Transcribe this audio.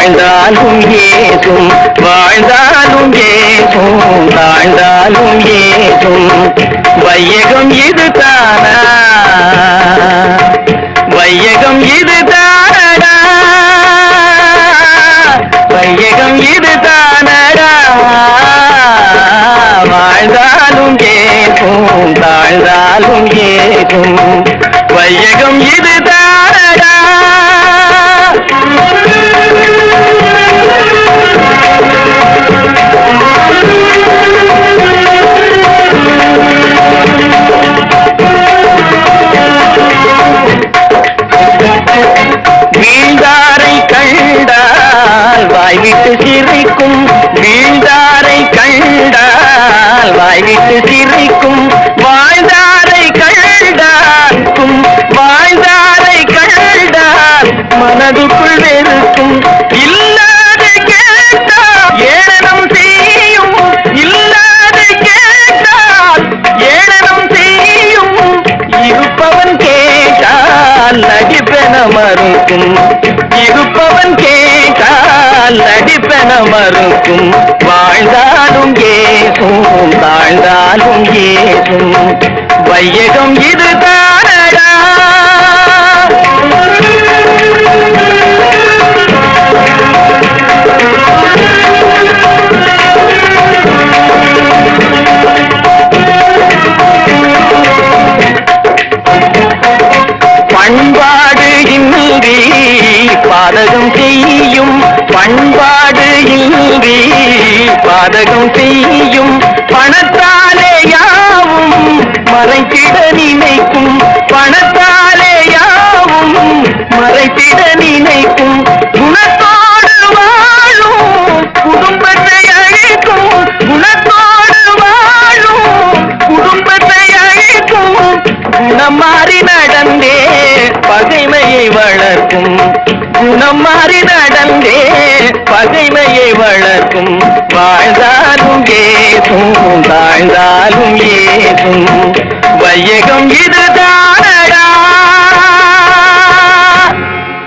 தாழ்ந்தாலும் ஏசும், வாழ்ந்தாலும் ஏசும், தாழ்ந்தாலும் ஏசும். வையகம் இது தானா, வையகம் இது தானடா, வையகம் இது தானடா. வாழ்ந்தாலும் ஏசும், தாழ்ந்தாலும் ஏசும். வையகம் இது தானடா. வீழ்ந்தாரை கண்டால் வாய்விட்டு சிரிக்கும், வீழ்ந்தாரை கண்டால் வாய்விட்டு சிரிக்கும். வாழ்ந்தாரை கண்டாக்கும், வாழ்ந்தாரை கண்டால் மனதுக்குள் வெறுக்கும். இல்லாது கேட்டால் ஏளனம் செய்யும், இல்லாது கேட்டால் ஏளனம் செய்யும். இருப்பவன் கேட்டால் நடிப்பென மறுக்கும், இருப்பவன் கேட்டால் நடிப்பென மறுக்கும். வாழ்ந்தாலும் ஏசும், தாழ்ந்தாலும் ஏசும். வையகம் இது தானடா. பண்பாடு இன்றி பாதகம் செய்யும், பண்பாடு இன்றி பாதகம் செய்யும். பணத்தாலே யாவும் மறைத்திட நினைக்கும், பணத்தாலே யாவும் மறைத்திட நினைக்கும். குணத்தோடு வாழும் குடும்பத்தை அழிக்கும், குணத்தோடு வாழும் குடும்பத்தை அழிக்கும். குணம் மாறி நடந்தே பகைமையை வளர்க்கும், குணம் மாறி நடந்தே பகைமையை வளர்க்கும். வாழ்ந்தாலும் ஏசும், தாழ்ந்தாலும் ஏசும். வையகம் இது தான